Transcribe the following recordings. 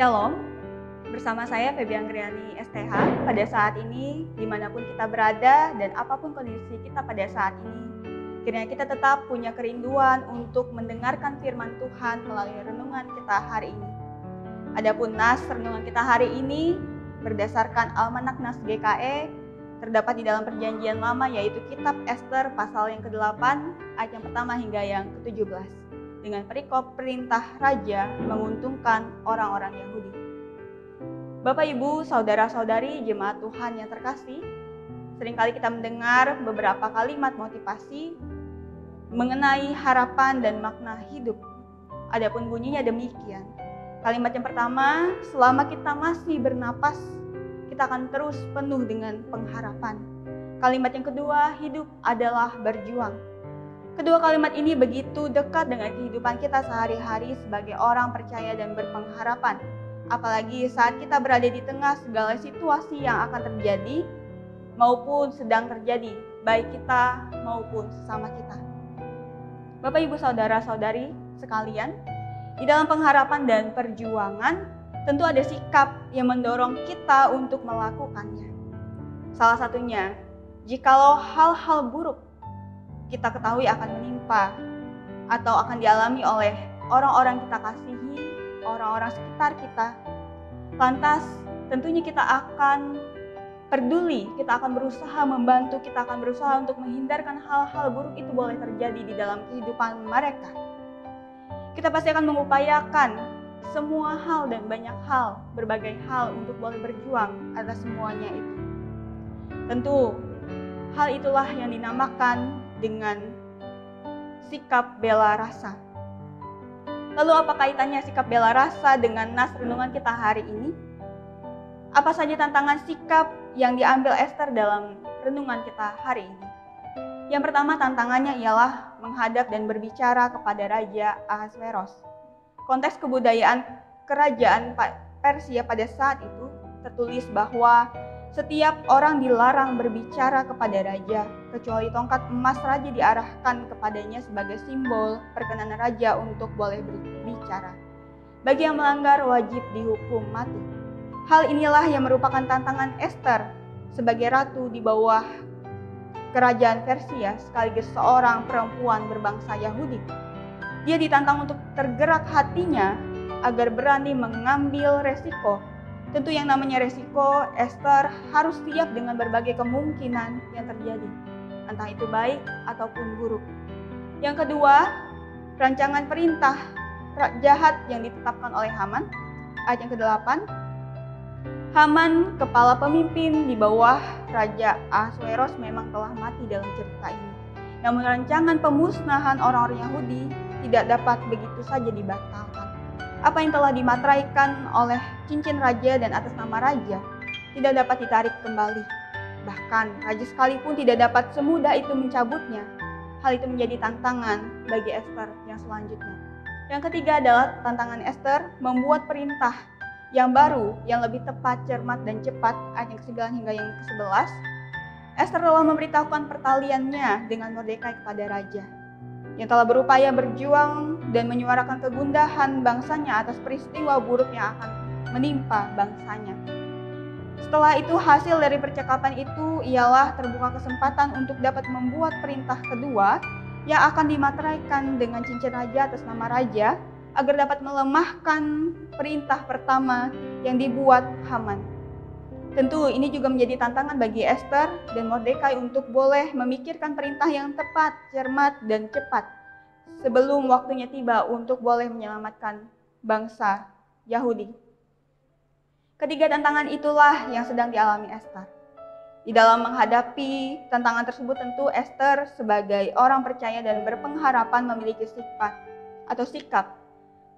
Shalom, bersama saya Febi Anggriani STH. Pada saat ini, dimanapun kita berada dan apapun kondisi kita pada saat ini, kiranya kita tetap punya kerinduan untuk mendengarkan firman Tuhan melalui renungan kita hari ini. Adapun nas renungan kita hari ini berdasarkan Almanak Nas GKE terdapat di dalam Perjanjian Lama, yaitu Kitab Ester pasal yang ke-8 ayat yang pertama hingga yang ke-17. Dengan perikop perintah raja menguntungkan orang-orang Yahudi. Bapak, Ibu, saudara-saudari, jemaat Tuhan yang terkasih, seringkali kita mendengar beberapa kalimat motivasi mengenai harapan dan makna hidup. Adapun bunyinya demikian. Kalimat yang pertama, selama kita masih bernapas, kita akan terus penuh dengan pengharapan. Kalimat yang kedua, hidup adalah berjuang. Kedua kalimat ini begitu dekat dengan kehidupan kita sehari-hari sebagai orang percaya dan berpengharapan. Apalagi saat kita berada di tengah segala situasi yang akan terjadi maupun sedang terjadi, baik kita maupun sesama kita. Bapak, Ibu, saudara-saudari sekalian, di dalam pengharapan dan perjuangan tentu ada sikap yang mendorong kita untuk melakukannya. Salah satunya, jikalau hal-hal buruk kita ketahui akan menimpa atau akan dialami oleh orang-orang kita kasihi, orang-orang sekitar kita, lantas tentunya kita akan peduli, kita akan berusaha membantu, kita akan berusaha untuk menghindarkan hal-hal buruk itu boleh terjadi di dalam kehidupan mereka. Kita pasti akan mengupayakan semua hal dan banyak hal, berbagai hal untuk boleh berjuang atas semuanya itu. Tentu hal itulah yang dinamakan dengan sikap bela rasa. Lalu apa kaitannya sikap bela rasa dengan nas renungan kita hari ini? Apa saja tantangan sikap yang diambil Ester dalam renungan kita hari ini? Yang pertama tantangannya ialah menghadap dan berbicara kepada Raja Ahasveros. Konteks kebudayaan kerajaan Persia pada saat itu tertulis bahwa setiap orang dilarang berbicara kepada raja, kecuali tongkat emas raja diarahkan kepadanya sebagai simbol perkenan raja untuk boleh berbicara. Bagi yang melanggar wajib dihukum mati. Hal inilah yang merupakan tantangan Ester sebagai ratu di bawah kerajaan Persia sekaligus seorang perempuan berbangsa Yahudi. Dia ditantang untuk tergerak hatinya agar berani mengambil resiko. Tentu yang namanya resiko, Ester harus siap dengan berbagai kemungkinan yang terjadi, entah itu baik ataupun buruk. Yang kedua, rancangan perintah jahat yang ditetapkan oleh Haman, ayat yang ke-8. Haman, kepala pemimpin di bawah Raja Ahasveros, memang telah mati dalam cerita ini. Namun rancangan pemusnahan orang-orang Yahudi tidak dapat begitu saja dibatalkan. Apa yang telah dimateraikan oleh cincin raja dan atas nama raja tidak dapat ditarik kembali. Bahkan raja sekalipun tidak dapat semudah itu mencabutnya. Hal itu menjadi tantangan bagi Ester yang selanjutnya. Yang ketiga adalah tantangan Ester membuat perintah yang baru, yang lebih tepat, cermat, dan cepat, ayat yang ke-9 hingga yang ke-11. Ester telah memberitahukan pertaliannya dengan Mordekai kepada raja, yang telah berupaya berjuang dan menyuarakan kegundahan bangsanya atas peristiwa buruk yang akan menimpa bangsanya. Setelah itu, hasil dari percakapan itu ialah terbuka kesempatan untuk dapat membuat perintah kedua yang akan dimateraikan dengan cincin raja atas nama raja agar dapat melemahkan perintah pertama yang dibuat Haman. Tentu ini juga menjadi tantangan bagi Ester dan Mordekai untuk boleh memikirkan perintah yang tepat, cermat, dan cepat sebelum waktunya tiba untuk boleh menyelamatkan bangsa Yahudi. Ketiga tantangan itulah yang sedang dialami Ester. Di dalam menghadapi tantangan tersebut tentu Ester sebagai orang percaya dan berpengharapan memiliki sifat atau sikap.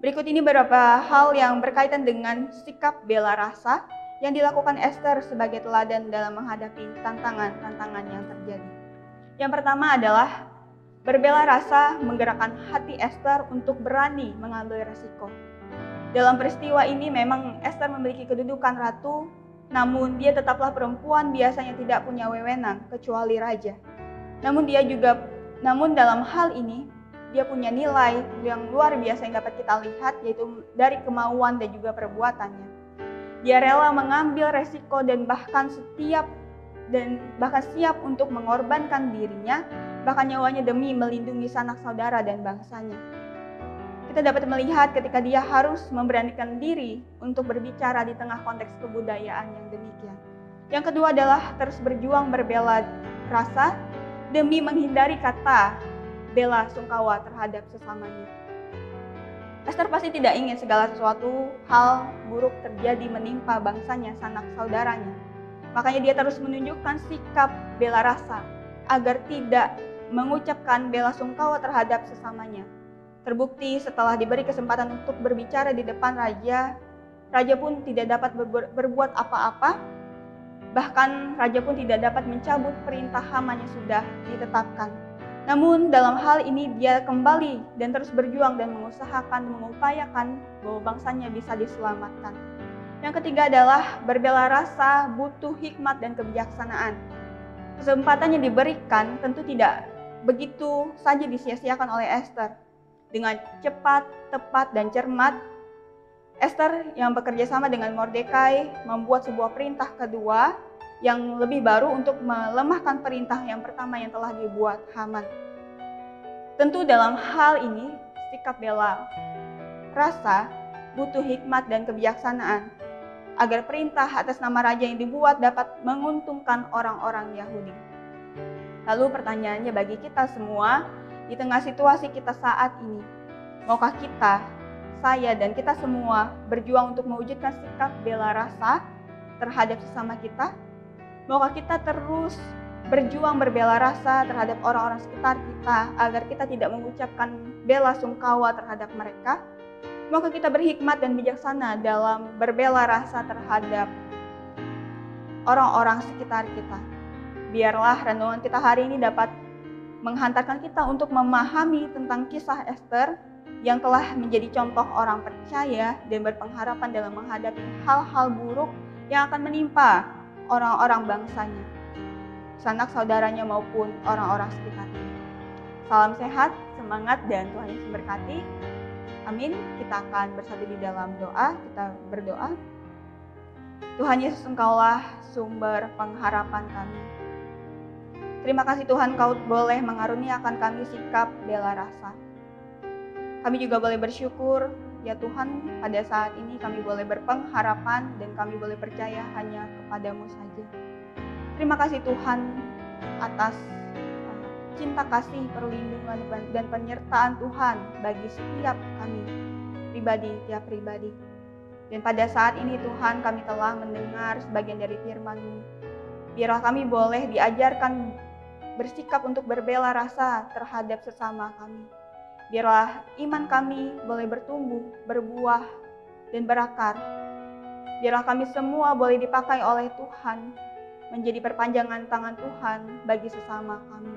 Berikut ini beberapa hal yang berkaitan dengan sikap bela rasa yang dilakukan Ester sebagai teladan dalam menghadapi tantangan-tantangan yang terjadi. Yang pertama adalah berbela rasa menggerakkan hati Ester untuk berani mengambil resiko. Dalam peristiwa ini memang Ester memiliki kedudukan ratu, namun dia tetaplah perempuan biasanya tidak punya wewenang kecuali raja. Namun dalam hal ini dia punya nilai yang luar biasa yang dapat kita lihat, yaitu dari kemauan dan juga perbuatannya. Dia rela mengambil resiko dan bahkan siap untuk mengorbankan dirinya, bahkan nyawanya demi melindungi sanak saudara dan bangsanya. Kita dapat melihat ketika dia harus memberanikan diri untuk berbicara di tengah konteks kebudayaan yang demikian. Yang kedua adalah terus berjuang berbela rasa demi menghindari kata bela sungkawa terhadap sesamanya. Ester pasti tidak ingin segala sesuatu hal buruk terjadi menimpa bangsanya, sanak saudaranya. Makanya dia terus menunjukkan sikap bela rasa agar tidak mengucapkan bela sungkawa terhadap sesamanya. Terbukti setelah diberi kesempatan untuk berbicara di depan raja pun tidak dapat berbuat apa-apa. Bahkan raja pun tidak dapat mencabut perintah Haman yang sudah ditetapkan. Namun dalam hal ini dia kembali dan terus berjuang dan mengupayakan bahwa bangsanya bisa diselamatkan. Yang ketiga adalah berbela rasa butuh hikmat dan kebijaksanaan. Kesempatan yang diberikan tentu tidak begitu saja disia-siakan oleh Ester. Dengan cepat, tepat, dan cermat, Ester yang bekerja sama dengan Mordekai membuat sebuah perintah kedua yang lebih baru untuk melemahkan perintah yang pertama yang telah dibuat Haman. Tentu dalam hal ini sikap bela rasa butuh hikmat dan kebijaksanaan agar perintah atas nama raja yang dibuat dapat menguntungkan orang-orang Yahudi. Lalu pertanyaannya bagi kita semua di tengah situasi kita saat ini, maukah kita, saya dan kita semua berjuang untuk mewujudkan sikap bela rasa terhadap sesama kita? Maukah kita terus berjuang berbela rasa terhadap orang-orang sekitar kita agar kita tidak mengucapkan bela sungkawa terhadap mereka? Maukah kita berhikmat dan bijaksana dalam berbela rasa terhadap orang-orang sekitar kita? Biarlah renungan kita hari ini dapat menghantarkan kita untuk memahami tentang kisah Ester yang telah menjadi contoh orang percaya dan berpengharapan dalam menghadapi hal-hal buruk yang akan menimpa orang-orang bangsanya, sanak saudaranya maupun orang-orang sekitarnya. Salam sehat, semangat, dan Tuhan Yesus memberkati. Amin. Kita akan bersatu di dalam doa. Kita berdoa. Tuhan Yesus, Engkaulah sumber pengharapan kami. Terima kasih Tuhan, Kau boleh mengaruniakan kami sikap bela rasa. Kami juga boleh bersyukur, ya Tuhan, pada saat ini kami boleh berpengharapan dan kami boleh percaya hanya kepada-Mu saja. Terima kasih Tuhan atas cinta kasih, perlindungan, dan penyertaan Tuhan bagi setiap kami, tiap pribadi. Dan pada saat ini Tuhan, kami telah mendengar sebagian dari firman-Mu. Biarlah kami boleh diajarkan bersikap untuk berbela rasa terhadap sesama kami. Biarlah iman kami boleh bertumbuh, berbuah, dan berakar. Biarlah kami semua boleh dipakai oleh Tuhan menjadi perpanjangan tangan Tuhan bagi sesama kami.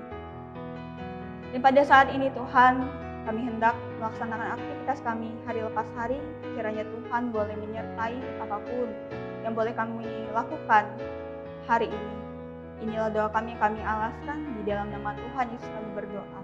Dan pada saat ini Tuhan, kami hendak melaksanakan aktivitas kami hari lepas hari. Kiranya Tuhan boleh menyertai apapun yang boleh kami lakukan hari ini. Inilah doa kami alaskan di dalam nama Tuhan Yesus kami berdoa.